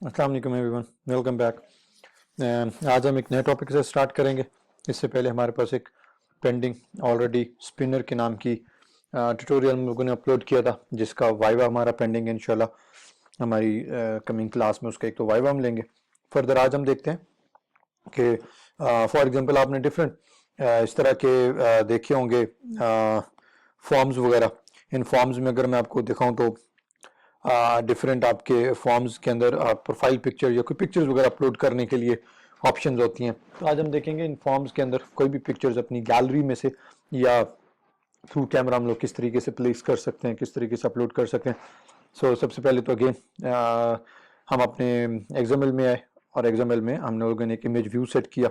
अस्सलाम वालेकुम everyone, welcome back. आज हम एक नए टॉपिक से स्टार्ट करेंगे। इससे पहले हमारे पास एक पेंडिंग ऑलरेडी स्पिनर के नाम की ट्यूटोरियल हम लोगों ने अपलोड किया था, जिसका वाइवा हमारा पेंडिंग है। इंशाल्लाह हमारी कमिंग क्लास में उसका एक तो वाइवा हम लेंगे। फर्दर आज हम देखते हैं कि फॉर एग्जांपल आपने डिफरेंट इस तरह के देखे होंगे फॉर्म्स वगैरह। इन फॉर्म्स में अगर मैं आपको दिखाऊं तो डिफरेंट आपके फॉर्म्स के अंदर प्रोफाइल पिक्चर या कोई पिक्चर्स वगैरह अपलोड करने के लिए ऑप्शंस होती हैं। तो आज हम देखेंगे इन फॉर्म्स के अंदर कोई भी पिक्चर्स अपनी गैलरी में से या थ्रू कैमरा हम लोग किस तरीके से प्लेस कर सकते हैं, किस तरीके से अपलोड कर सकते हैं। सबसे पहले तो अगेन हम अपने एक्सएमएल में आए और एक्सएमएल में हम लोगों ने एक इमेज व्यू सेट किया।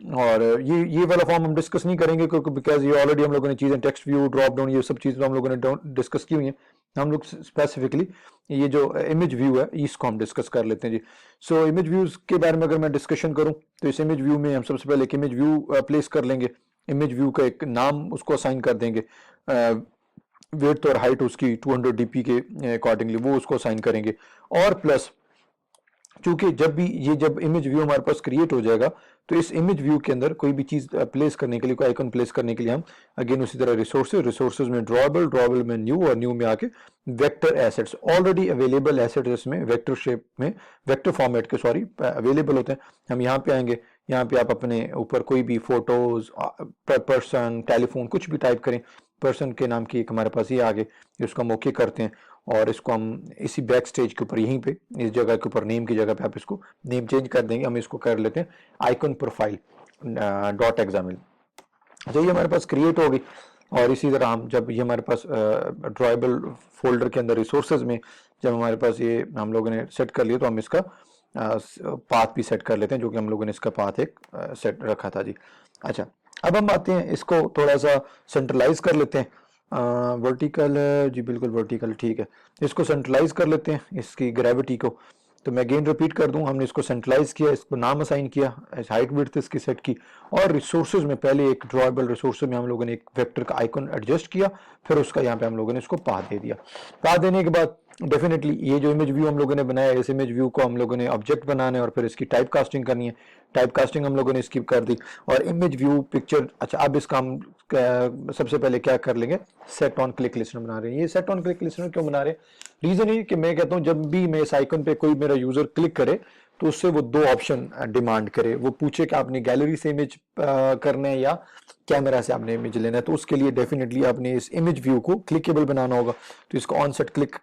और ये वाला फॉर्म हम डिस्कस नहीं करेंगे क्योंकि बिकॉज ये ऑलरेडी हम लोगों ने चीज़ें टेक्स्ट व्यू ड्रॉप डाउन ये सब चीज़ें तो हम लोगों ने डिस्कस की हुई हैं। हम लोग स्पेसिफिकली ये जो इमेज व्यू है इसको हम डिस्कस कर लेते हैं जी। इमेज व्यूज के बारे में अगर मैं डिस्कशन करूं तो इस इमेज व्यू में हम सबसे पहले एक इमेज व्यू प्लेस कर लेंगे। इमेज व्यू का एक नाम उसको असाइन कर देंगे, विड्थ और हाइट उसकी 200 डीपी के अकॉर्डिंगली वो उसको असाइन करेंगे। और प्लस चूंकि जब इमेज व्यू हमारे पास क्रिएट हो जाएगा तो इस इमेज व्यू के अंदर कोई भी चीज प्लेस करने के लिए, कोई आइकन प्लेस करने के लिए हम अगेन उसी तरह रिसोर्सेज में ड्रॉएबल में न्यू और न्यू में आके vector assets, already available assets इसमें वेक्टर शेप में, वेक्टर फॉर्मेट के अवेलेबल होते हैं। हम यहाँ पे आएंगे, यहाँ पे आप अपने ऊपर कोई भी फोटोज, पर्सन, टेलीफोन कुछ भी टाइप करें। पर्सन के नाम की एक हमारे पास ये आगे, इसको हम ओके करते हैं और इसको हम इसी बैक स्टेज के ऊपर यहीं पे इस जगह के ऊपर नेम की जगह पे आप इसको नेम चेंज कर देंगे। हम इसको कर लेते हैं आइकन प्रोफाइल डॉट एग्जामिल। अच्छा, ये हमारे पास क्रिएट होगी। और इसी तरह हम जब ये हमारे पास ड्रॉएबल फोल्डर के अंदर रिसोर्सेज में जब हमारे पास ये हम लोगों ने सेट कर लिया तो हम इसका पाथ भी सेट कर लेते हैं, जो कि हम लोगों ने इसका पाथ एक सेट रखा था जी। अच्छा, अब हम आते हैं इसको थोड़ा सा सेंट्रलाइज कर लेते हैं। वर्टिकल जी, बिल्कुल वर्टिकल ठीक है। इसको सेंट्रलाइज कर लेते हैं इसकी ग्रेविटी को। तो मैं अगेन रिपीट कर दूं, हमने इसको सेंट्रलाइज किया, इसको नाम असाइन किया, हाइट विड्थ इसकी सेट की। और रिसोर्सेज में पहले एक ड्रॉएबल रिसोर्सेज में हम लोगों ने एक वेक्टर का आइकन एडजस्ट किया, फिर उसका यहाँ पे हम लोगों ने इसको पाथ दे दिया। पाथ देने के बाद डेफिनेटली ये जो इमेज व्यू हम लोगों ने बनाया है, इस इमेज व्यू को हम लोगों ने ऑब्जेक्ट बनाना है और फिर इसकी टाइप कास्टिंग करनी है। टाइप कास्टिंग हम लोगों ने इसकी कर दी और इमेज व्यू पिक्चर। अच्छा, अब इसका हम सबसे पहले क्या कर लेंगे, सेट ऑन क्लिक लिस्टनर बना रहे हैं। ये सेट ऑन क्लिक लिस्टनर क्यों बना रहे हैं? रीजन ये कि मैं कहता हूं जब भी मैं इस आइकन पे कोई मेरा यूजर क्लिक करे तो उससे वो दो ऑप्शन डिमांड करे, वो पूछे कि आपने गैलरी से इमेज करना है या कैमरा से आपने इमेज लेना है। तो उसके लिए डेफिनेटली आपने इस इमेज व्यू को क्लिकेबल बनाना होगा। तो इसको ऑन सेट क्लिक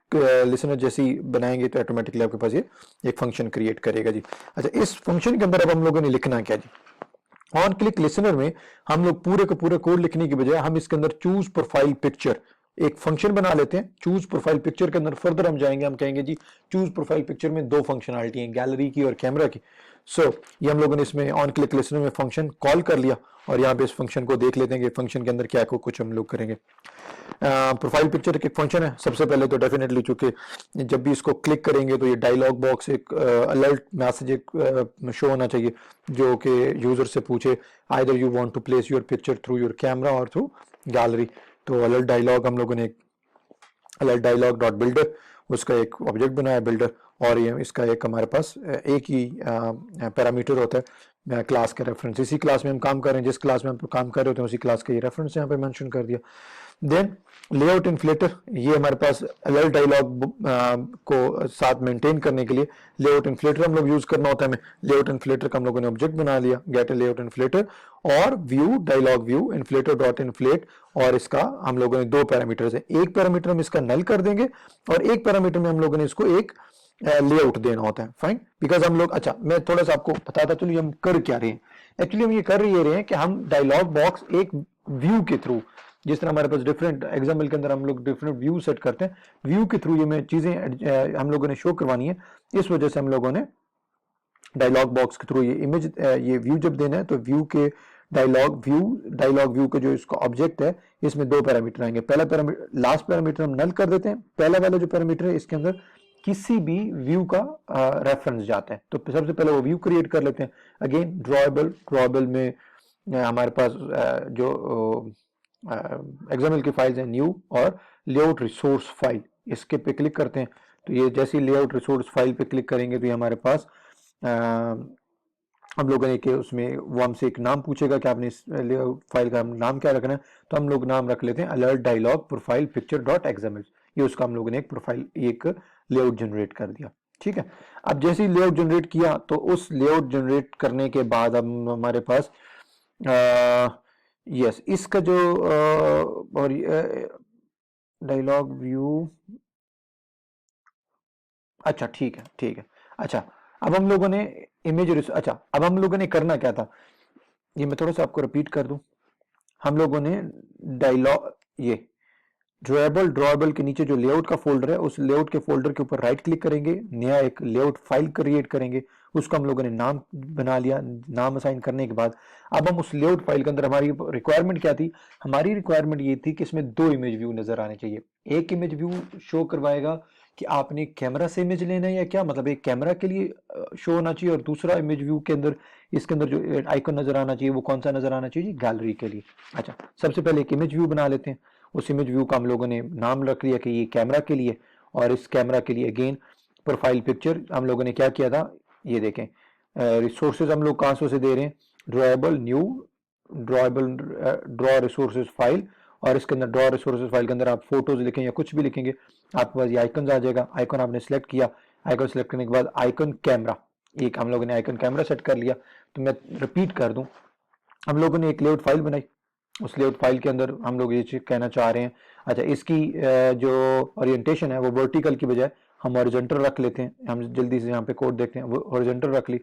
लिसनर जैसे ही बनाएंगे तो ऑटोमेटिकली आपके पास ये एक फंक्शन क्रिएट करेगा जी। अच्छा, इस फंक्शन के अंदर अब हम लोगों ने लिखना क्या जी? ऑन क्लिक लिसनर में हम लोग पूरे को पूरे कोड लिखने की बजाय हम इसके अंदर चूज प्रोफाइल पिक्चर एक फंक्शन बना लेते हैं। चूज प्रोफाइल पिक्चर के अंदर फर्दर हम जाएंगे, हम कहेंगे जी चूज प्रोफाइल पिक्चर में दो फंक्शनलिटी है, गैलरी की और कैमरा की। ये हम लोगों ने इसमें ऑन क्लिक लिसनर में फंक्शन कॉल कर लिया और यहाँ पे इस फंक्शन को देख लेते हैं कि फंक्शन के अंदर क्या कुछ हम लोग करेंगे। प्रोफाइल पिक्चर एक फंक्शन है। सबसे पहले तो डेफिनेटली चूंकि जब भी इसको क्लिक करेंगे तो ये डायलॉग बॉक्स एक अलर्ट मैसेज एक शो होना चाहिए जो कि यूजर से पूछे either you want to place your picture through your camera और थ्रू गैलरी। तो अलर्ट डायलॉग हम लोगों ने अलर्ट डायलॉग डॉट बिल्डर उसका एक ऑब्जेक्ट बनाया बिल्डर। और ये इसका एक हमारे पास एक ही पैरामीटर होता है क्लास का रेफरेंस। इसी क्लास में हम काम कर रहे हैं, जिस क्लास में हम काम कर रहे होते हैं उसी क्लास का ये रेफरेंस यहाँ पे मेंशन कर दिया। देन लेआउट इन्फ्लेटर, ये हमारे पास अलर्ट डायलॉग को साथ मेंटेन करने के लिए लेआउट इन्फ्लेटर हम लोग यूज करना होता है। हमें लेआउट इन्फ्लेटर का हम लोगों ने ऑब्जेक्ट बना लिया, गेट ए लेआउट इन्फ्लेटर और view dialogue view inflater dot inflate. और इसका हम लोगों ने दो पैरामीटर्स है, एक पैरामीटर हम इसका नल कर देंगे और एक पैरामीटर में हम लोगों ने इसको एक लेआउट देना होता है। फाइन, बिकॉज हम लोग, अच्छा मैं थोड़ा सा आपको बताता चलिए हम कर क्या रहे हैं। एक्चुअली हम ये कर रहे हैं कि हम डायलॉग बॉक्स एक व्यू के थ्रू, जिस तरह हमारे पास डिफरेंट एग्जाम्पल के अंदर हम लोग डिफरेंट व्यू सेट करते हैं, व्यू के थ्रू ये में चीजें हम लोगों ने शो करवानी है। इस वजह से हम लोगों ने डायलॉग बॉक्स के थ्रू ये इमेज ये व्यू जब देना है तो व्यू के डायलॉग व्यू का जो इसका ऑब्जेक्ट है इसमें दो पैरामीटर आएंगे। पहला पैरामीटर, लास्ट पैरामीटर हम नल कर देते हैं। पहला वाला जो पैरामीटर है इसके अंदर किसी भी व्यू का रेफरेंस जाता है। तो सबसे पहले वो व्यू क्रिएट कर लेते हैं। अगेन ड्रॉएबल में हमारे पास जो एक्सएमएल की फाइल्स हैं न्यू और लेआउट रिसोर्स फाइल, इसके पे क्लिक करते हैं तो ये जैसे लेआउट रिसोर्स फाइल पे क्लिक करेंगे तो ये हमारे पास हम लोगों ने कि उसमें वो हमसे एक नाम पूछेगा कि आपने इस लेआउट फाइल का नाम क्या रखना है, तो हम लोग नाम रख लेते हैं alert dialogue profile picture dot XML. ये उसका हम लोगों ने एक प्रोफाइल एक लेआउट जनरेट कर दिया। ठीक है, अब जैसे ही लेआउट जनरेट किया तो उस लेआउट जनरेट करने के बाद अब हमारे पास यस इसका जो और डायलॉग व्यू, अच्छा ठीक है ठीक है। अच्छा अब हम लोगों ने इमेज, अच्छा अब हम लोगों ने करना क्या था, ये मैं थोड़ा सा आपको रिपीट कर दूं। हम लोगों ने डायलॉग ये ड्रॉएबल के नीचे जो लेआउट का फोल्डर है उस लेआउट के फोल्डर के ऊपर राइट क्लिक करेंगे, नया एक लेआउट फाइल क्रिएट करेंगे, उसका हम लोगों ने नाम बना लिया। नाम असाइन करने के बाद अब हम उस लेआउट फाइल के अंदर हमारी रिक्वायरमेंट क्या थी, हमारी रिक्वायरमेंट ये थी कि इसमें दो इमेज व्यू नजर आने चाहिए। एक इमेज व्यू शो करवाएगा कि आपने कैमरा से इमेज लेना है या क्या, मतलब एक कैमरा के लिए शो होना चाहिए, और दूसरा इमेज व्यू के अंदर इसके अंदर जो आइकन नजर आना चाहिए वो कौन सा नजर आना चाहिए, गैलरी के लिए। अच्छा सबसे पहले एक इमेज व्यू बना लेते हैं। उस इमेज व्यू का हम लोगों ने नाम रख लिया कि ये कैमरा के लिए, और इस कैमरा के लिए अगेन प्रोफाइल पिक्चर हम लोगों ने क्या किया था, ये देखें रिसोर्सेज हम लोग कहाँ से दे रहे हैं, drawable new drawable draw resources file, और इसके अंदर ड्रॉ रिसोर्सेज फाइल के अंदर आप फोटोज लिखें या कुछ भी लिखेंगे आपके पास ये आइकन आ जाएगा। आइकन आपने सेलेक्ट किया, आइकन सेलेक्ट करने के बाद आइकन कैमरा, एक हम लोगों ने आइकन कैमरा सेट कर लिया। तो मैं रिपीट कर दूं, हम लोगों ने एक लेआउट फाइल बनाई, उस लेआउट फाइल के अंदर हम लोग ये चीज कहना चाह रहे हैं, अच्छा इसकी जो ओरिएंटेशन है वो वर्टिकल की बजाय हम हॉरिजॉन्टल रख लेते हैं। हम जल्दी से यहाँ पे कोड देखते हैं, वो हॉरिजॉन्टल रख ली।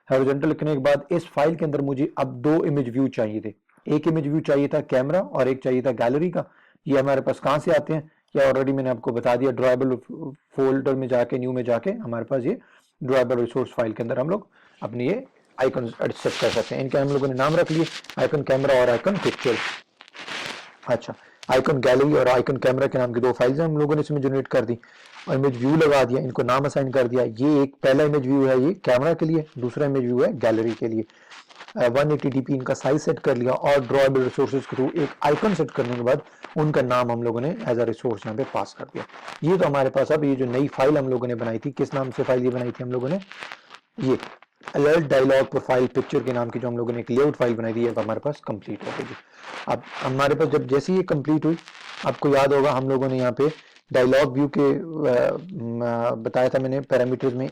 हॉरिजॉन्टल लिखने के बाद इस फाइल के अंदर मुझे अब दो इमेज व्यू चाहिए थे, एक इमेज व्यू चाहिए था कैमरा और एक चाहिए था गैलरी का। ये हमारे पास कहाँ से आते हैं, या ऑलरेडी मैंने आपको बता दिया, ड्रॉएबल फोल्डर में जाके न्यू में जाके हमारे पास ये ड्रॉएबल रिसोर्स फाइल के अंदर हम लोग अपनी ये आइकन सेट कर सकते हैं। इनके हम लोगों ने नाम रख लिए आइकन कैमरा और आइकन पिक्चर। अच्छा आइकन गैलरी और आइकन कैमरा के नाम की दो फाइल्स हम लोगों ने इसमें जनरेट कर दी, और इमेज व्यू लगा दिया, इनको नाम असाइन कर दिया। ये एक पहला इमेज व्यू है ये कैमरा के लिए, दूसरा इमेज व्यू है गैलरी के लिए। 180dp इनका साइज सेट कर लिया, और ड्रॉएबल रिसोर्सेज के थ्रू एक आइकन सेट करने के बाद उनका नाम हम लोगों ने एज अ रिसोर्स यहाँ पे पास कर दिया। ये तो हमारे पास अब ये जो नई फाइल हम लोगों ने बनाई थी, किस नाम से फाइल ये बनाई थी हम लोगों ने, ये अलर्ट डायलॉग प्रोफाइल पिक्चर के नाम की जो हम लोगों ने एक लेआउट फाइल बनाई थी, अब हमारे पास कंप्लीट हो गई। अब हमारे पास जब जैसे ये कंप्लीट हुई, आपको याद होगा हम लोगों ने यहाँ पे डायलॉग व्यू के बताया था मैंने पैरामीटर्स में,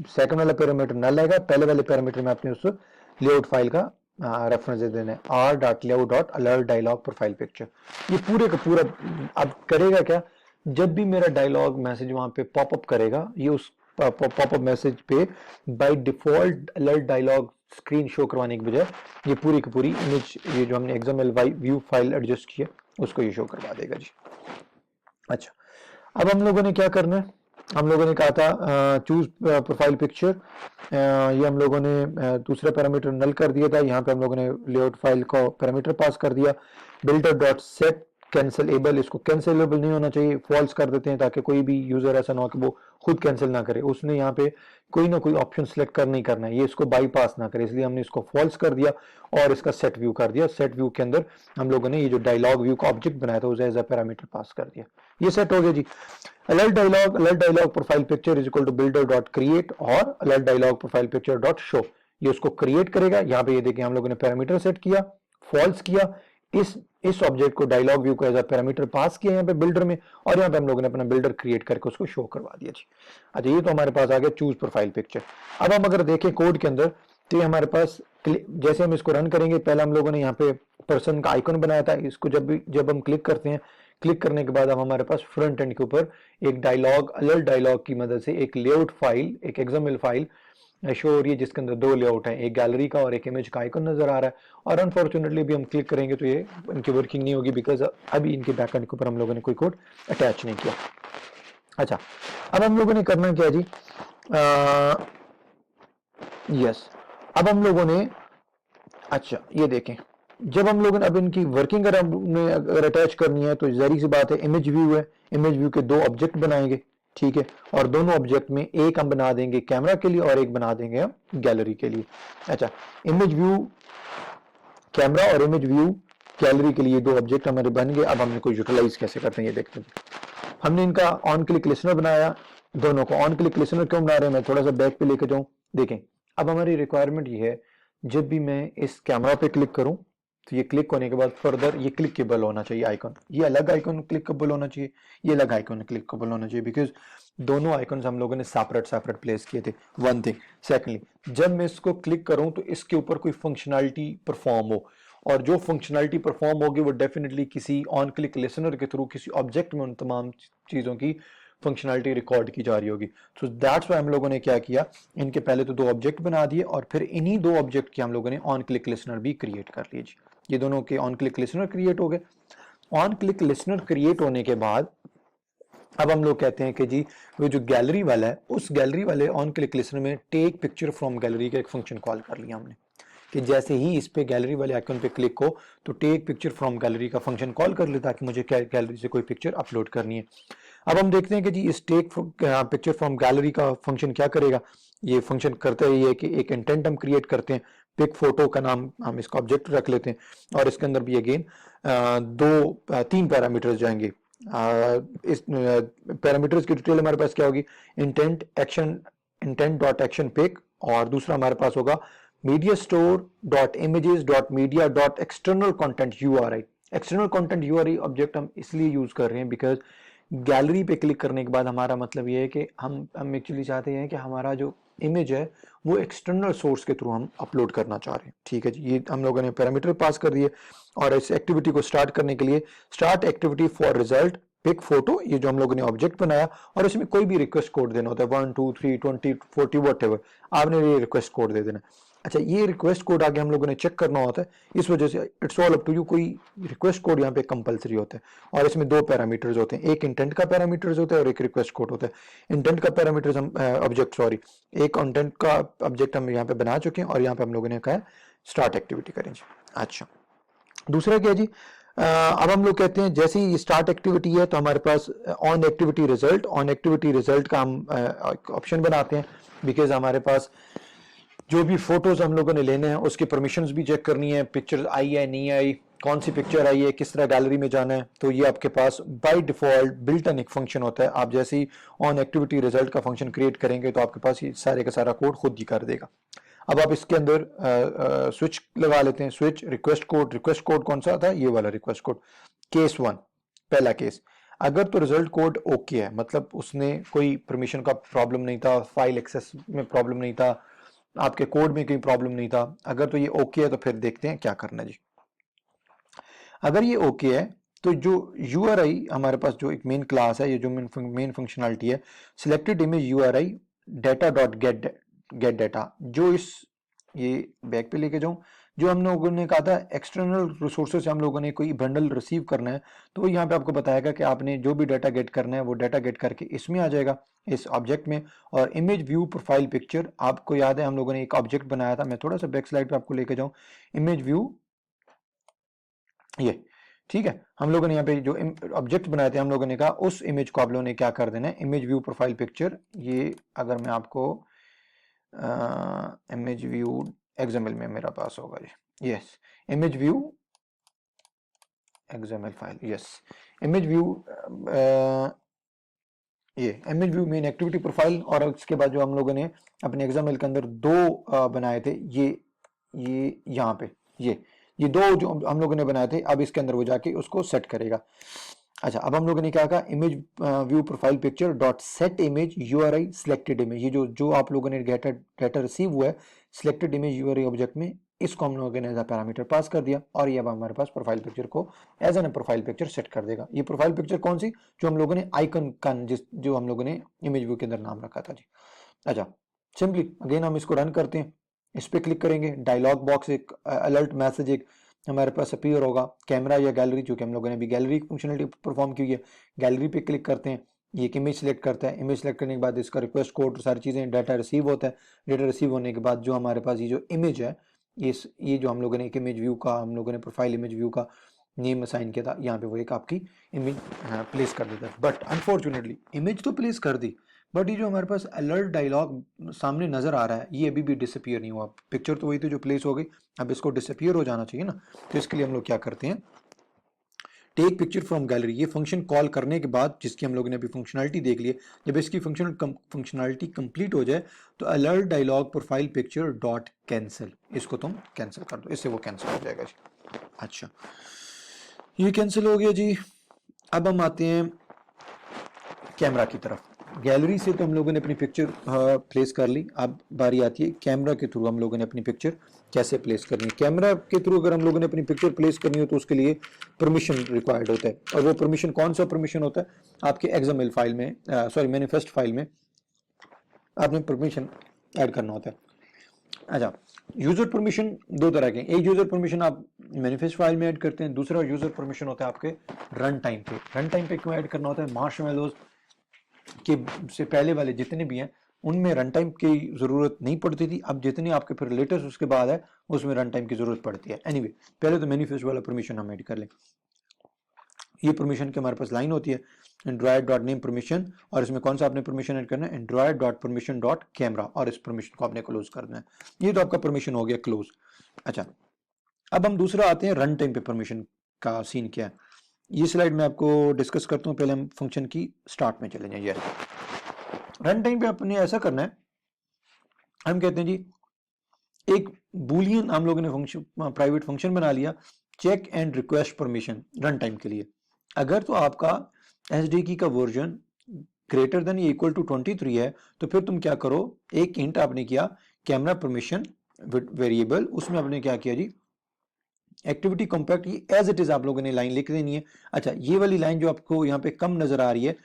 सेकंड वाला पैरामीटर नल आएगा, पहले वाले पैरामीटर में आपने उस लेआउट फाइल का रेफरेंस दे देना है r.layout.alert डायलॉग प्रोफाइल पिक्चर। ये पूरे का पूरा अब करेगा क्या, जब भी मेरा डायलॉग मैसेज वहां पे पॉपअप करेगा, ये उस पॉपअप मैसेज पे by default alert dialogue screen show करवाने के बजाय ये पूरी की पूरी इमेज, ये जो हमने एक्सएमएल व्यू फाइल एडजस्ट किया उसको ये शो करवा देगा जी। अच्छा अब हम लोगों ने क्या करना है, हम लोगों ने कहा था चूज प्रोफाइल पिक्चर, ये हम लोगों ने दूसरा पैरामीटर नल कर दिया था। यहाँ पे हम लोगों ने लेआउट फाइल को पैरामीटर पास कर दिया। बिल्डर डॉट सेट कैंसिलेबल, इसको कैंसिलेबल नहीं होना चाहिए, फॉल्स कर देते हैं ताकि कोई भी यूजर ऐसा ना हो कि वो खुद कैंसिल ना करे, उसने यहाँ पे कोई ना कोई ऑप्शन सेलेक्ट कर नहीं करना है, ये इसको बाईपास ना करे, इसलिए हमने इसको फॉल्स कर दिया और इसका सेट व्यू कर दिया। सेट व्यू के अंदर हम लोगों ने ये जो डायलॉग व्यू का ऑब्जेक्ट बनाया था उसे एज अ पैरामीटर पास कर दिया। ये सेट हो गया जी। Alert dialogue profile picture is equal to builder dot create और alert dialogue profile picture dot show, ये उसको क्रिएट करेगा। यहाँ पे ये देखिए हम लोगों ने पैरामीटर सेट किया, फॉल्स किया, इस ऑब्जेक्ट को डायलॉग व्यू को एज अ पैरामीटर पास किया यहाँ पे बिल्डर में, और यहाँ पे हम लोगों ने अपना बिल्डर क्रिएट करके उसको शो करवा दिया जी। अच्छा ये तो हमारे पास आ गया चूज प्रोफाइल पिक्चर। अब हम अगर देखें कोड के अंदर तो ये हमारे पास जैसे हम इसको रन करेंगे, पहले हम लोगों ने यहाँ पे पर्सन का आइकन बनाया था, इसको जब हम क्लिक करते हैं, क्लिक करने के बाद अब हमारे पास फ्रंट एंड के ऊपर एक डायलॉग अलर्ट डायलॉग की मदद से एक लेआउट फाइल, एक एक्सएमएल फाइल शो हो रही है जिसके अंदर दो लेआउट है, एक गैलरी का और एक इमेज का आइकन नजर आ रहा है। और अनफॉर्चुनेटली भी हम क्लिक करेंगे तो ये इनकी वर्किंग नहीं होगी, बिकॉज अभी इनके बैकएंड के ऊपर हम लोगों ने कोई कोड अटैच नहीं किया। अच्छा अब हम लोगों ने करना क्या जी, यस अब हम लोगों ने, अच्छा ये देखें, जब हम लोगों ने अब इनकी वर्किंग अगर अटैच करनी है तो जहरी सी बात है, इमेज व्यू है, इमेज व्यू के दो ऑब्जेक्ट बनाएंगे, ठीक है, और दोनों ऑब्जेक्ट में एक हम बना देंगे कैमरा के लिए और एक बना देंगे हम गैलरी के लिए। अच्छा इमेज व्यू कैमरा और इमेज व्यू गैलरी के लिए दो ऑब्जेक्ट हमारे बन गए। अब हम इनको यूटिलाइज कैसे करते हैं ये देखते हैं। हमने इनका ऑन क्लिक लिस्टनर बनाया, दोनों को ऑन क्लिक लिसनर क्यों बना रहे हैं, मैं थोड़ा सा बैक पे लेके जाऊं। देखें, अब हमारी रिक्वायरमेंट ये है, जब भी मैं इस कैमरा पे क्लिक करूं तो ये क्लिक होने के बाद फर्दर ये क्लिकेबल होना चाहिए आइकन, ये अलग आइकन क्लिकेबल होना चाहिए, ये अलग आइकन क्लिकेबल होना चाहिए, बिकॉज दोनों आइकन्स हम लोगों ने सेपरेट सेपरेट प्लेस किए थे। One thing. सेकेंडली, जब मैं इसको क्लिक करूं तो इसके ऊपर कोई फंक्शनैलिटी परफॉर्म हो, और जो फंक्शनैलिटी परफॉर्म होगी वो डेफिनेटली किसी ऑन क्लिक लिसनर के थ्रू किसी ऑब्जेक्ट में उन तमाम चीज़ों की फंक्शनैलिटी रिकॉर्ड की जा रही होगी। सो दैट्स व्हाई हम लोगों ने क्या किया, इनके पहले तो दो ऑब्जेक्ट बना दिए और फिर इन्हीं दो ऑब्जेक्ट के हम लोगों ने ऑन क्लिक लिसनर भी क्रिएट कर लिए जी। ये दोनों के ऑन क्लिक लिसनर क्रिएट हो गए। ऑन क्लिक लिसनर क्रिएट होने के बाद अब हम लोग कहते हैं कि जी वो जो गैलरी वाला है, उस गैलरी वाले ऑन क्लिक लिसनर में टेक पिक्चर फ्रॉम गैलरी का एक फंक्शन कॉल कर लिया हमने, कि जैसे ही इस पे गैलरी वाले आइकन पे क्लिक हो तो टेक पिक्चर फ्रॉम गैलरी का फंक्शन कॉल कर ले, ताकि मुझे गैलरी से कोई पिक्चर अपलोड करनी है। अब हम देखते हैं कि जी इस टेक पिक्चर फ्रॉम गैलरी का फंक्शन क्या करेगा। ये फंक्शन करता है ये कि एक इंटेंट हम क्रिएट करते हैं, पिक फोटो का नाम हम इसका ऑब्जेक्ट रख लेते हैं, और इसके अंदर भी अगेन तीन पैरामीटर्स जाएंगे। इस पैरामीटर्स की डिटेल हमारे पास क्या होगी, intent action, intent dot action pick, और दूसरा हमारे पास होगा media store dot images dot media dot external content URI. External content URI object हम इसलिए यूज कर रहे हैं बिकॉज गैलरी पे क्लिक करने के बाद हमारा मतलब ये है कि हम एक्चुअली चाहते हैं कि हमारा जो इमेज है वो एक्सटर्नल सोर्स के थ्रू हम अपलोड करना चाह रहे हैं। ठीक है जी, ये हम लोगों ने पैरामीटर पास कर दिए, और इस एक्टिविटी को स्टार्ट करने के लिए start activity for result pick photo, ये जो हम लोगों ने ऑब्जेक्ट बनाया, और इसमें कोई भी रिक्वेस्ट कोड देना होता है, 1 2 3 20 40 वट एवर, आपने ये रिक्वेस्ट कोड दे देना। अच्छा, ये रिक्वेस्ट कोड आगे हम लोगों ने चेक करना होता है, इस वजह से it's all up to you, कोई रिक्वेस्ट कोड यहाँ पे कंपलसरी होता है। और इसमें दो पैरामीटर्स होते हैं, एक इंटेंट का पैरामीटर्स होता है और एक रिक्वेस्ट कोड होता है। इंटेंट का पैरामीटर्स हम ऑब्जेक्ट सॉरी एक इंटेंट का ऑब्जेक्ट हम यहाँ पे बना चुके हैं, और यहाँ पे हम लोगों ने कहा है स्टार्ट एक्टिविटी करेंगे। अच्छा, दूसरा क्या जी, अब हम लोग कहते हैं जैसे ही स्टार्ट एक्टिविटी है तो हमारे pass on activity result, on activity result का हम ऑप्शन बनाते हैं, बिकॉज हमारे पास जो भी फोटोज हम लोगों ने लेने हैं उसकी परमिशंस भी चेक करनी है, पिक्चर आई है नहीं आई, कौन सी पिक्चर आई है, किस तरह गैलरी में जाना है। तो ये आपके पास बाय डिफॉल्ट बिल्ट इन एक फंक्शन होता है, आप जैसे ही ऑन एक्टिविटी रिजल्ट का फंक्शन क्रिएट करेंगे तो आपके पास ये सारे का सारा कोड खुद ही कर देगा। अब आप इसके अंदर स्विच लगा लेते हैं, switch request code, request code कौन सा था, ये वाला रिक्वेस्ट कोड, केस 1 पहला केस। अगर तो रिजल्ट कोड ओके है, मतलब उसने कोई परमिशन का प्रॉब्लम नहीं था, फाइल एक्सेस में प्रॉब्लम नहीं था, आपके कोड में कोई प्रॉब्लम नहीं था, अगर तो ये ओके है तो फिर देखते हैं क्या करना है जी। अगर ये ओके है तो जो यूआरआई हमारे पास जो एक मेन क्लास है, ये जो मेन फंक्शनलिटी है, selected image URI data dot gate data, जो इस ये बैक पे लेके जाऊं, जो हम लोगों ने कहा था एक्सटर्नल रिसोर्सेज से हम लोगों ने कोई बंडल रिसीव करना है, तो यहाँ पे आपको बताएगा कि आपने जो भी डाटा गेट करना है वो डाटा गेट करके इसमें आ जाएगा, इस ऑब्जेक्ट में। और इमेज व्यू प्रोफाइल पिक्चर, आपको याद है हम लोगों ने एक ऑब्जेक्ट बनाया था, मैं थोड़ा सा बैक स्लाइड पे आपको लेके जाऊं, इमेज व्यू, ये ठीक है, हम लोगों ने यहाँ पे जो ऑब्जेक्ट बनाए थे हम लोगों ने कहा उस इमेज को आप लोगों ने क्या कर देना है, इमेज व्यू प्रोफाइल पिक्चर। ये अगर मैं आपको इमेज व्यू एक्सएमएल में मेरा पास होगा जी, yes image view XML file, yes image view, ये image view main activity profile, और उसके बाद जो हम लोगों ने अपने एक्सएमएल के अंदर दो बनाए थे, ये यहाँ पे ये दो जो हम लोगों ने बनाए थे, अब इसके अंदर वो जाके उसको सेट करेगा। अच्छा, अब हम लोगों ने क्या कहा, image view profile picture dot set image URI selected image, ये जो आप लोगों ने डाटा रिसीव हुआ है सिलेक्टेड इमेज यूआरआई ऑब्जेक्ट में, इसको हम लोगों ने एज अ पैरामीटर पास कर दिया, और ये अब हमारे पास प्रोफाइल पिक्चर को as an profile picture set कर देगा। ये प्रोफाइल पिक्चर कौन सी, जो हम लोगों ने आइकन का जो हम लोगों ने इमेज व्यू के अंदर नाम रखा था जी। अच्छा, सिंपली अगेन हम इसको रन करते हैं, इस पर क्लिक करेंगे, डायलॉग बॉक्स एक अलर्ट मैसेज एक हमारे पास अपीयर होगा, कैमरा या गैलरी, चूंकि हम लोगों ने भी गैलरी फंक्शनलिटी परफॉर्म की है, गैलरी पे क्लिक करते हैं, ये एक इमेज सेलेक्ट करता है, इमेज सेलेक्ट करने के बाद इसका रिक्वेस्ट कोड सारी चीज़ें, डाटा रिसीव होता है, डाटा रिसीव होने के बाद जो हमारे पास ये जो इमेज है, ये जो हम लोगों ने एक इमेज व्यू का हम लोगों ने प्रोफाइल इमेज व्यू का नेम असाइन किया था, यहाँ पे वो एक आपकी इमेज प्लेस कर देता है। बट अनफॉर्चुनेटली इमेज तो प्लेस कर दी, बट ये जो हमारे पास अलर्ट डायलॉग सामने नजर आ रहा है ये अभी भी डिसअपियर नहीं हुआ। पिक्चर तो वही थी जो प्लेस हो गई, अब इसको डिसअपियर हो जाना चाहिए ना, तो इसके लिए हम लोग क्या करते हैं, टेक पिक्चर फ्रॉम गैलरी, ये फंक्शन कॉल करने के बाद जिसकी हम लोगों ने अभी फंक्शनलिटी देख ली है, जब इसकी फंक्शनलिटी कंप्लीट हो जाए तो alert dialogue profile picture dot cancel, इसको तुम कैंसिल कर दो, इससे वो कैंसिल हो जाएगा जी। अच्छा, ये कैंसिल हो गया जी। अब हम आते हैं कैमरा की तरफ। गैलरी से तो हम लोगों ने अपनी पिक्चर प्लेस कर ली, अब बारी आती है कैमरा के थ्रू हम लोगों ने अपनी पिक्चर कैसे प्लेस करनी है। कैमरा के थ्रू अगर हम लोगों ने अपनी पिक्चर प्लेस करनी हो तो उसके लिए परमिशन रिक्वायर्ड होता है, और वो परमिशन कौन सा परमिशन होता है, आपके एक्सएमएल फाइल में सॉरी मैनिफेस्ट फाइल में आपने परमिशन ऐड करना होता है। अच्छा, यूजर परमिशन दो तरह के, एक यूजर परमिशन आप मैनिफेस्ट फाइल में ऐड करते हैं, दूसरा यूजर परमिशन होता है आपके रन टाइम पे। रन टाइम पे क्यों ऐड करना होता है, मार्शमैलोज के से पहले वाले जितने भी हैं उनमें रन टाइम की जरूरत नहीं पड़ती थी, अब जितने आपके फिर लेटेस्ट उसके बाद है उसमें रन टाइम की जरूरत पड़ती है। एनीवे पहले तो मैनिफेस्ट वाला परमिशन हम ऐड कर लें। ये परमिशन की हमारे पास लाइन होती है एंड्रॉयड डॉट नेम परमिशन, और इसमें कौन सा आपने परमिशन ऐड करना है, Android dot permission dot camera, और इस परमिशन को आपने क्लोज करना है। ये तो आपका परमिशन हो गया क्लोज। अच्छा, अब हम दूसरा आते हैं रन टाइम पे परमिशन का सीन क्या है, ये स्लाइड में आपको डिस्कस करता हूं, पहले हम फंक्शन की स्टार्ट में चले जाइए। रन टाइम पे आपने ऐसा करना है, हम कहते हैं जी एक बूलियन हम लोगों ने फंक्शन प्राइवेट फंक्शन बना लिया, check and request permission run time के लिए। अगर तो आपका एसडीकी का version greater than equal to 23 है तो फिर तुम क्या करो, एक इंट आपने किया कैमरा परमिशन वेरिएबल, उसमें आपने क्या किया जी एक्टिविटी कॉम्पैक्ट, ये एज इट इज आप लोगों ने लाइन लिख देनी है। अच्छा, ये वाली लाइन जो आपको यहाँ पे कम नजर आ रही है,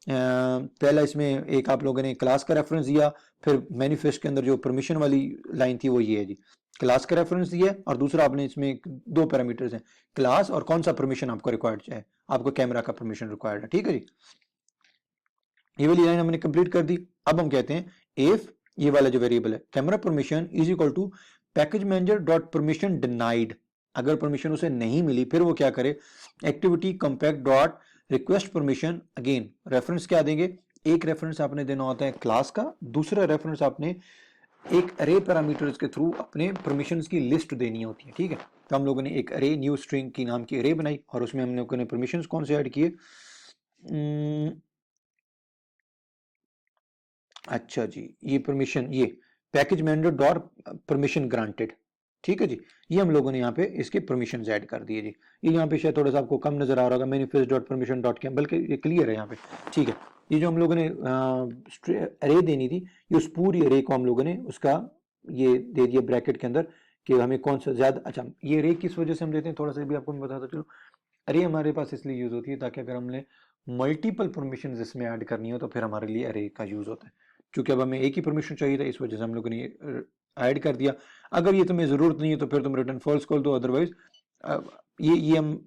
पहला इसमें एक आप लोगों ने क्लास का रेफरेंस दिया, फिर मैनिफेस्ट के अंदर जो परमिशन वाली लाइन थी वो ये है जी, क्लास का रेफरेंस दिया, और दूसरा आपने इसमें दो पैरामीटर्स हैं, क्लास और कौन सा परमिशन आपको रिक्वायर्ड है, आपको कैमरा का परमिशन रिक्वायर्ड है। ठीक है जी, ये वाली लाइन हमने कंप्लीट कर दी। अब हम कहते हैं इफ ये वाला जो वेरिएबल है camera permission is equal to package manager dot permission denied, अगर परमिशन उसे नहीं मिली फिर वो क्या करे, activity compact dot request permission, again reference क्या देंगे, एक रेफरेंस आपने देना होता है क्लास का, दूसरा रेफरेंस आपने एक अरे पैरामीटर्स के थ्रू अपने परमिशंस की लिस्ट देनी होती है। ठीक है, तो हम लोगों ने एक अरे न्यू स्ट्रिंग की नाम की अरे बनाई, और उसमें हम लोगों ने परमिशंस कौन से ऐड किए, अच्छा जी, ये परमिशन, ये package manager dot permission granted, ठीक है जी, ये हम लोगों ने यहाँ पे इसके परमिशन ऐड कर दिए जी। ये यहाँ पे शायद थोड़ा सा आपको कम नजर आ रहा होगा, manifest dot permission dot cam, बल्कि ये क्लियर है यहाँ पे। ठीक है, ये जो हम लोगों ने अरे देनी थी, ये उस पूरी अरे को हम लोगों ने उसका ये दे दिया ब्रैकेट के अंदर कि हमें कौन सा ज्यादा। अच्छा, ये अरे किस वजह से हम देते हैं थोड़ा सा भी आपको मैं बताता चलो, अरे हमारे पास इसलिए यूज होती है ताकि अगर हमने मल्टीपल परमिशन इसमें ऐड करनी हो तो फिर हमारे लिए अरे का यूज होता है। क्योंकि अब हमें एक ही परमिशन चाहिए था, इस वजह से हम लोगों ने ऐड कर दिया। अगर ये तुम्हें जरूरत नहीं है तो फिर तुम रिटर्न फॉल्स खोल दो, अदरवाइज ये हम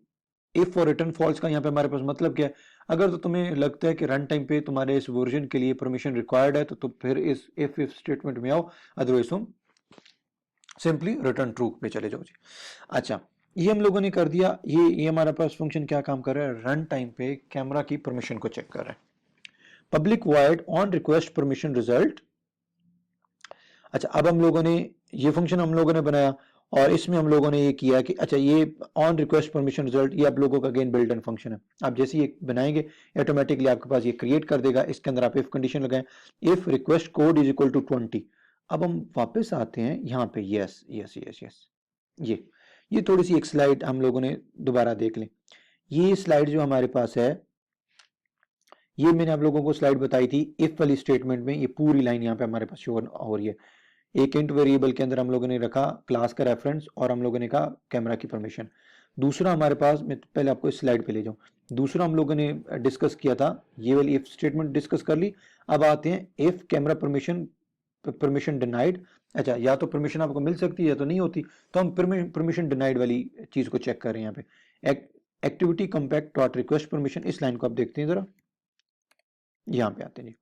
इफ और रिटर्न फॉल्स का यहाँ पे हमारे पास मतलब क्या है, अगर तो तुम्हें लगता है कि रन टाइम पे तुम्हारे इस वर्जन के लिए परमिशन रिक्वायर्ड है तो फिर इस इफ स्टेटमेंट में आओ, अदरवाइज तुम सिंपली रिटर्न ट्रू पे चले जाओ जी। अच्छा, ये हम लोगों ने कर दिया, ये हमारे पास फंक्शन क्या काम कर रहा है, रन टाइम पे कैमरा की परमिशन को चेक कर रहा है। Public wide on request permission result. अच्छा, अब हम लोगों ने ये फंक्शन हम लोगों ने बनाया, और इसमें हम लोगों ने ये किया कि अच्छा ये ऑन रिक्वेस्ट परमिशन रिजल्ट, ये आप लोगों का अगेन बिल्ट इन फंक्शन है। आप जैसे ये बनाएंगे ऑटोमेटिकली आपके पास ये क्रिएट कर देगा, इसके अंदर आप इफ कंडीशन लगाएं, if request code is equal to 20। अब हम वापस आते हैं यहाँ पे, यस यस यस यस, ये थोड़ी सी एक स्लाइड हम लोगों ने दोबारा देख लें। ये स्लाइड जो हमारे पास है, ये मैंने आप लोगों को स्लाइड बताई थी, इफ वाली स्टेटमेंट में ये पूरी लाइन यहाँ पे हमारे पास शो हो रही है। एक इंट वेरिएबल के अंदर हम लोगों ने रखा क्लास का रेफरेंस, और हम लोगों ने कहा कैमरा की परमिशन। दूसरा हमारे पास, मैं पहले आपको इस स्लाइड पे ले जाऊं, दूसरा हम लोगों ने डिस्कस किया था, ये वाली इफ स्टेटमेंट डिस्कस कर ली। अब आते हैं इफ कैमरा परमिशन डिनाइड। अच्छा, या तो परमिशन आपको मिल सकती है या तो नहीं होती, तो हम परमिशन डिनाइड वाली चीज को चेक कर रहे हैं यहाँ पे। Activity compact dot request permission, इस लाइन को आप देखते हैं जरा, यहाँ पे आते हैं जी,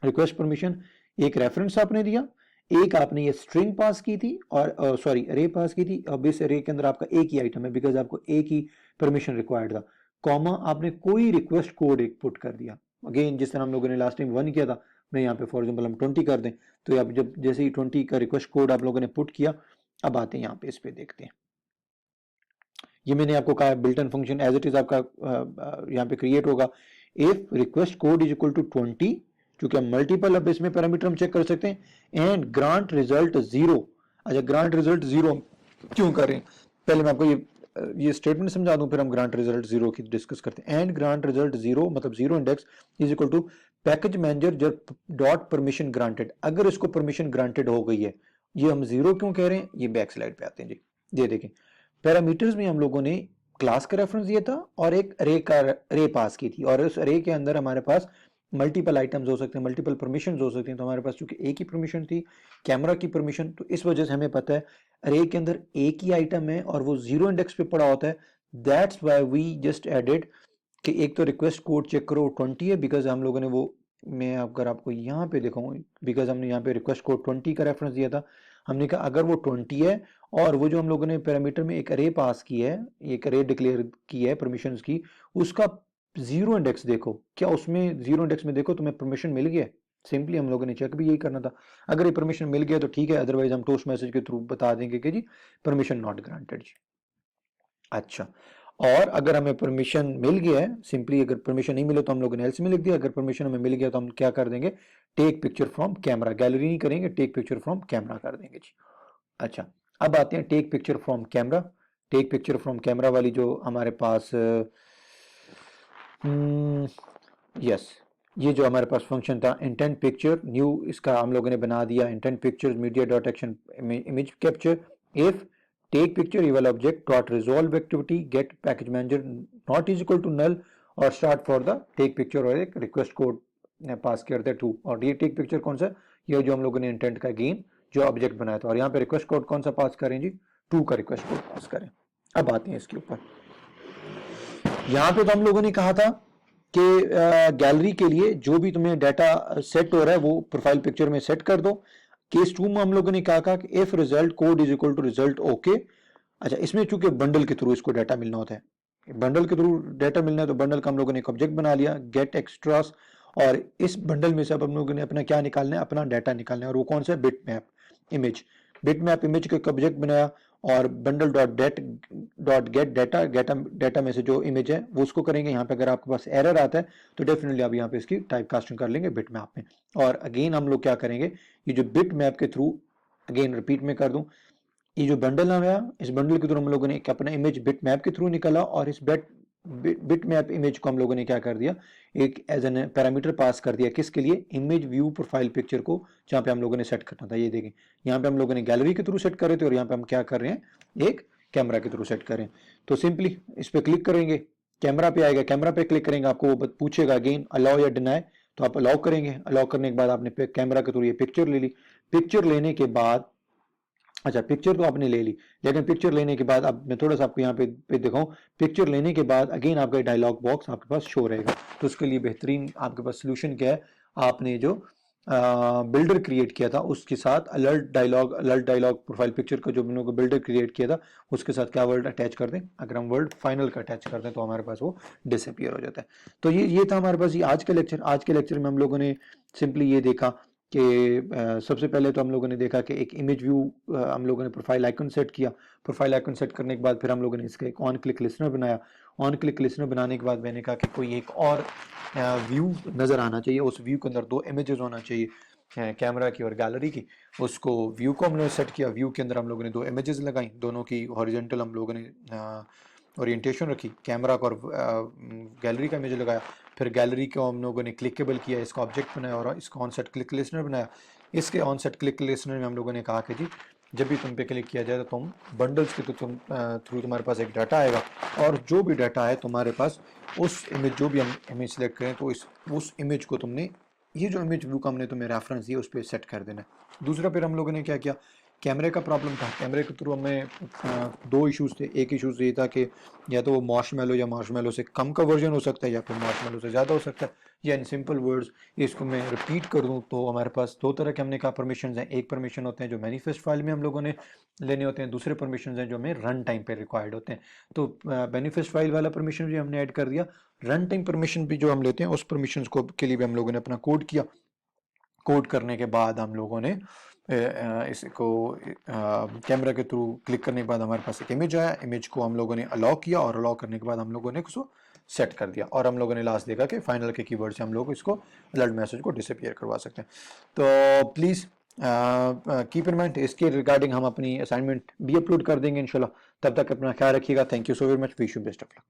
रिक्वेस्ट परमिशन, एक रेफरेंस आपने दिया, एक आपने ये स्ट्रिंग पास की थी, और सॉरी अरे पास की थी, अब इस अरे के अंदर आपका एक ही आइटम है बिकॉज आपको एक ही परमिशन रिक्वायर्ड था, कॉमा आपने कोई रिक्वेस्ट कोड एक पुट कर दिया। अगेन जिस तरह हम लोगों ने लास्ट टाइम 1 किया था, मैं यहाँ पे फॉर एग्जांपल हम 20 कर दें, तो अब जब जैसे ही 20 का रिक्वेस्ट कोड आप लोगों ने पुट किया, अब आते हैं यहाँ पे इस पे देखते हैं। ये मैंने आपको कहा built in function as it is आपका यहाँ पे क्रिएट होगा। If request code is equal to 20, क्योंकि हम मल्टीपल अब इसमें पैरामीटर हम चेक कर सकते हैं, एंड ग्रांट रिजल्ट 0। अच्छा, ग्रांट रिजल्ट 0 क्यों कर रहे हैं, पहले मैं आपको ये स्टेटमेंट समझा दूं, फिर हम ग्रांट रिजल्ट 0 की डिस्कस करते हैं। एंड ग्रांट रिजल्ट 0 मतलब 0 index is equal to package manager जब डॉट परमिशन ग्रांटेड, अगर इसको परमिशन ग्रांटेड हो गई है। ये हम 0 क्यों कह रहे हैं, ये बैक स्लाइड पे आते हैं जी। ये देखें, पैरामीटर्स में हम लोगों ने क्लास का रेफरेंस दिया था और एक अरे पास की थी, और उस अरे के अंदर हमारे पास मल्टीपल आइटम्स हो सकते हैं, मल्टीपल परमिशन हो सकती हैं। तो हमारे पास चूंकि एक ही परमिशन थी, कैमरा की परमिशन, तो इस वजह से हमें पता है अरे के अंदर एक ही आइटम है और वो 0 इंडेक्स पे पड़ा होता है। That's why we just added कि एक तो रिक्वेस्ट कोड चेक करो 20 है, बिकॉज हम लोगों ने वो, मैं अगर आपको यहाँ पे दिखाऊं, बिकॉज हमने यहाँ पे रिक्वेस्ट कोड 20 का रेफरेंस दिया था। हमने कहा अगर वो 20 है और वो जो हम लोगों ने पैरामीटर में एक अरे पास की है, एक अरे डिक्लेयर की है परमिशंस की, उसका 0 इंडेक्स देखो, क्या उसमें 0 इंडेक्स में देखो तुम्हें परमिशन मिल गया। सिंपली हम लोगों ने चेक भी यही करना था। अगर ये परमिशन मिल गया तो ठीक है, अदरवाइज हम टोस्ट मैसेज के थ्रू बता देंगे कि जी परमिशन नॉट ग्रांटेड जी। अच्छा, और अगर हमें परमिशन मिल गया है, सिंपली अगर परमिशन नहीं मिले तो हम लोगों ने एल्स में लिख दिया, अगर परमिशन हमें मिल गया तो हम क्या कर देंगे, take picture from camera, gallery नहीं करेंगे, टेक पिक्चर फ्रॉम कैमरा कर देंगे जी। अच्छा, अब आते हैं take picture from camera. Take picture from camera वाली जो हमारे पास यस, ये जो हमारे पास फंक्शन था इंटेंट पिक्चर न्यू, इसका हम लोगों ने बना दिया intent picture media dot action image capture if take picture eval object dot resolve activity get package manager not is equal to null और start for the take picture, और एक request code पास करते हैं 2। और ये टेक पिक्चर कौन सा, ये जो हम लोगों ने इंटेंट का गेन जो ऑब्जेक्ट बनाया था, और यहाँ पे रिक्वेस्ट कोड कौन सा पास करें जी, 2 का रिक्वेस्ट कोड पास करें। अब आते हैं इसके ऊपर, यहाँ पे तो हम लोगों ने कहा था कि गैलरी के लिए जो भी तुम्हें डाटा सेट हो रहा है वो प्रोफाइल पिक्चर में सेट कर दो। केस 2 में हम लोगों ने कहा कि if result code is equal to result okay. अच्छा, इसमें चूंकि बंडल के थ्रू इसको डाटा मिलना होता है, बंडल के थ्रू डाटा मिलना है, तो बंडल का हम लोगों ने एक ऑब्जेक्ट बना लिया गेट एक्स्ट्रास, और इस बंडल में से अब हम लोगों ने अपना क्या निकालना है, अपना डाटा निकालना है, और वो कौन सा है, bit map image. Bit map image का एक ऑब्जेक्ट बनाया और बंडल डॉट गेट डाटा में से जो इमेज है वो उसको करेंगे। यहाँ पे अगर आपके पास एरर आता है तो डेफिनेटली आप यहाँ पे इसकी टाइप कास्टिंग कर लेंगे बिट मैप में। और अगेन हम लोग क्या करेंगे, ये जो बिट मैप के थ्रू, अगेन रिपीट में कर दूं, ये जो बंडल आया, इस बंडल के थ्रू हम लोगों ने एक अपना इमेज बिट मैप के थ्रू निकाला, और इस बिट मैप इमेज को हम लोगों ने क्या कर दिया, एक एज एन पैरामीटर पास कर दिया, किसके लिए, इमेज व्यू प्रोफाइल पिक्चर को, जहां पे हम लोगों ने सेट करना था। ये देखें, यहाँ पे हम लोगों ने गैलरी के थ्रू सेट कर रहे थे और यहाँ पे हम क्या कर रहे हैं, एक कैमरा के थ्रू सेट कर रहे हैं। तो सिंपली इस पर क्लिक करेंगे, कैमरा पे आएगा, कैमरा पे क्लिक करेंगे, आपको वो पूछेगा अगेन अलाउ या डिनाई, तो आप अलाउ करेंगे। अलाउ करने के बाद आपने कैमरा के थ्रू ये पिक्चर ले ली। पिक्चर लेने के बाद, अच्छा पिक्चर तो आपने ले ली, लेकिन पिक्चर लेने के बाद अब मैं थोड़ा सा आपको यहाँ पे दिखाऊं, पिक्चर लेने के बाद अगेन आपका डायलॉग बॉक्स आपके पास शो रहेगा। तो उसके लिए बेहतरीन आपके पास सोल्यूशन क्या है, आपने जो बिल्डर क्रिएट किया था उसके साथ अलर्ट डायलॉग प्रोफाइल पिक्चर का जो मैंने को बिल्डर क्रिएट किया था उसके साथ क्या वर्ड अटैच कर दें, अगर हम वर्ड फाइनल का अटैच कर दें तो हमारे पास वो डिसअपियर हो जाता है। तो ये था हमारे पास ये आज का लेक्चर। आज के लेक्चर में हम लोगों ने सिंपली ये देखा कि सबसे पहले तो हम लोगों ने देखा कि एक इमेज व्यू हम लोगों ने प्रोफाइल आइकन सेट किया। प्रोफाइल आइकन सेट करने के बाद फिर हम लोगों ने इसका एक ऑन क्लिक लिसनर बनाया। ऑन क्लिक लिसनर बनाने के बाद मैंने कहा कि कोई एक और व्यू नज़र आना चाहिए, उस व्यू के अंदर 2 इमेजेस होना चाहिए, कैमरा की और गैलरी की। उसको व्यू को हमने सेट किया, व्यू के अंदर हम लोगों ने 2 इमेजेस लगाई, दोनों की हॉरिजॉन्टल हम लोगों ने ओरिएंटेशन रखी, कैमरा का और गैलरी का इमेज लगाया। फिर गैलरी को हम लोगों ने क्लिकेबल किया, इसका ऑब्जेक्ट बनाया और इसका ऑन सेट क्लिक लिसनर बनाया। इसके ऑन सेट क्लिक लिसनर में हम लोगों ने कहा कि जी जब भी तुम पे क्लिक किया जाए तो तुम बंडल्स के थ्रू तुम्हारे पास एक डाटा आएगा, और जो भी डाटा है तुम्हारे पास उस इमेज, जो भी हम इमेज सेलेक्ट करें तो उस इमेज को तुमने, ये जो इमेज व्यू का हमने तुम्हें रेफरेंस दिया उस पर सेट कर देना है। दूसरा फिर हम लोगों ने क्या किया, कैमरे का प्रॉब्लम था, कैमरे के थ्रू हमें 2 इश्यूज थे। एक इशूज़ ये था कि या तो वो मार्शमैलो या मार्शमैलो से कम का वर्जन हो सकता है या फिर मार्शमैलो से ज़्यादा हो सकता है, या इन सिंपल वर्ड्स इसको मैं रिपीट कर दूं तो हमारे पास 2 तरह के हमने कहा परमिशंस हैं। एक परमिशन होते हैं जो मैनिफेस्ट फाइल में हम लोगों ने लेने होते हैं, दूसरे परमिशंस हैं जो हमें रन टाइम पे रिक्वायर्ड होते हैं। तो मैनिफेस्ट फाइल वाला परमिशन भी हमने ऐड कर दिया, रन टाइम परमिशन भी जो हम लेते हैं उस परमिशन को के लिए भी हम लोगों ने अपना कोड किया। कोड करने के बाद हम लोगों ने इसको कैमरा के थ्रू क्लिक करने के बाद हमारे पास एक इमेज आया, इमेज को हम लोगों ने अलाउ किया और अलाउ करने के बाद हम लोगों ने उसको सेट कर दिया और हम लोगों ने लास्ट देखा कि फाइनल के कीवर्ड से हम लोग इसको अलर्ट मैसेज को डिसअपियर करवा सकते हैं। तो प्लीज़ कीप इन माइंड इसके रिगार्डिंग हम अपनी असाइनमेंट भी अपलोड कर देंगे इंशाल्लाह। तब तक अपना ख्याल रखिएगा। Thank you so very much. Wish you best of luck.